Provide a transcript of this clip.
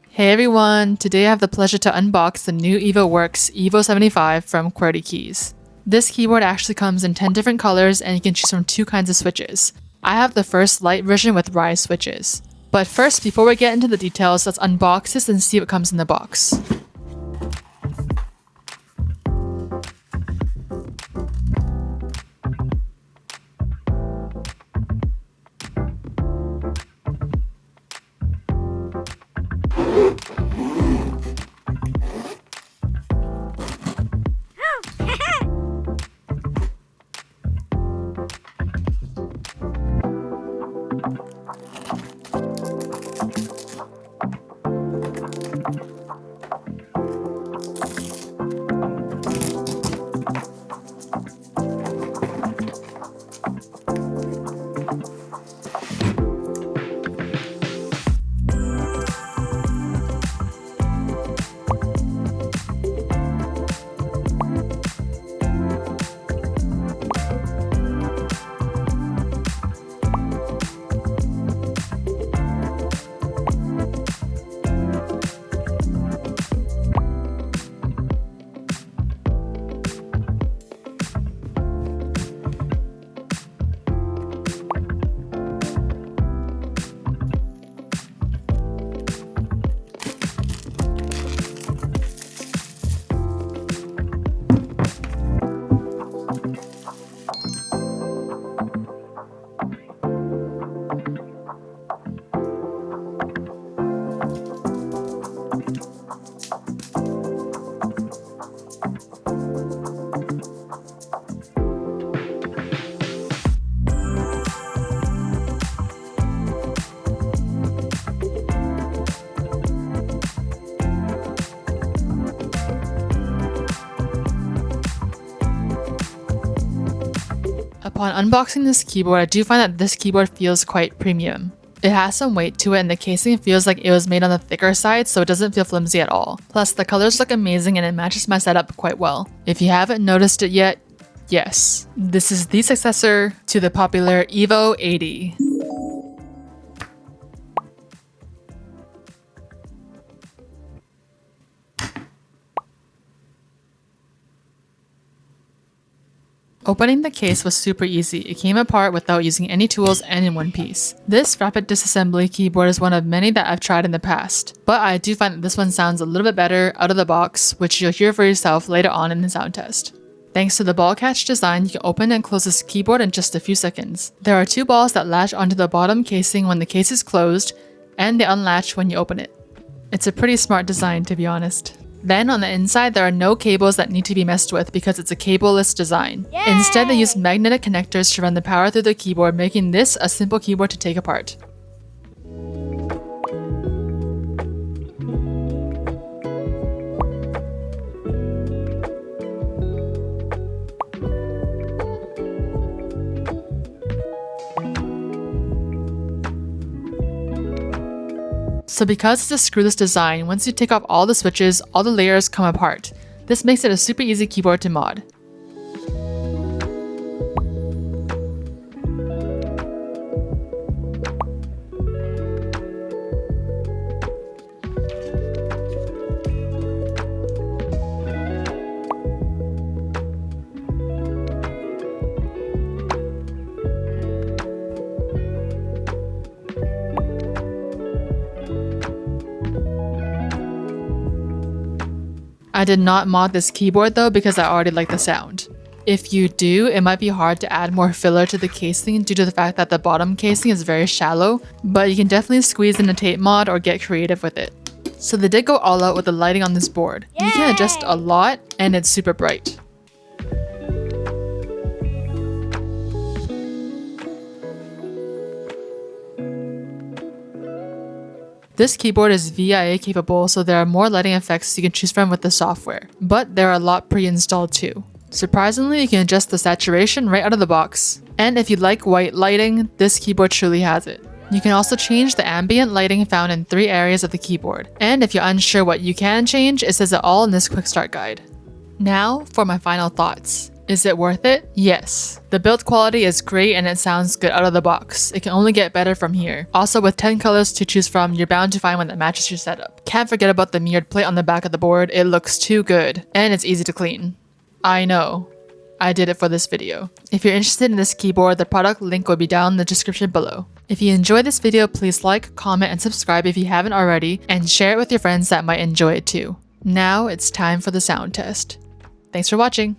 Hey everyone, today I have the pleasure to unbox the new Evoworks Evo75 from Qwertykeys. This keyboard actually comes in 10 different colors and you can choose from 2 kinds of switches. I have the first light version with Rye switches. But first, before we get into the details, let's unbox this and see what comes in the box. Upon unboxing this keyboard, I do find that this keyboard feels quite premium. It has some weight to it and the casing feels like it was made on the thicker side, so it doesn't feel flimsy at all. Plus, the colors look amazing and it matches my setup quite well. If you haven't noticed it yet, yes, this is the successor to the popular Evo80. Opening the case was super easy. It came apart without using any tools and in one piece. This rapid disassembly keyboard is one of many that I've tried in the past, but I do find that this one sounds a little bit better out of the box, which you'll hear for yourself later on in the sound test. Thanks to the ball catch design, you can open and close this keyboard in just a few seconds. There are 2 balls that latch onto the bottom casing when the case is closed, and they unlatch when you open it. It's a pretty smart design, to be honest. Then on the inside, there are no cables that need to be messed with because it's a cableless design. Yay! Instead, they use magnetic connectors to run the power through the keyboard, making this a simple keyboard to take apart. So because it's a screwless design, once you take off all the switches, all the layers come apart. This makes it a super easy keyboard to mod. I did not mod this keyboard though because I already like the sound. If you do, it might be hard to add more filler to the casing due to the fact that the bottom casing is very shallow, but you can definitely squeeze in a tape mod or get creative with it. So they did go all out with the lighting on this board. Yay! You can adjust a lot and it's super bright. This keyboard is VIA capable, so there are more lighting effects you can choose from with the software, but there are a lot pre-installed too. Surprisingly, you can adjust the saturation right out of the box. And if you like white lighting, this keyboard truly has it. You can also change the ambient lighting found in 3 areas of the keyboard. And if you're unsure what you can change, it says it all in this quick start guide. Now for my final thoughts. Is it worth it? Yes. The build quality is great and it sounds good out of the box. It can only get better from here. Also, with 10 colors to choose from, you're bound to find one that matches your setup. Can't forget about the mirrored plate on the back of the board. It looks too good. And it's easy to clean. I know. I did it for this video. If you're interested in this keyboard, the product link will be down in the description below. If you enjoyed this video, please like, comment, and subscribe if you haven't already, and share it with your friends that might enjoy it too. Now it's time for the sound test. Thanks for watching.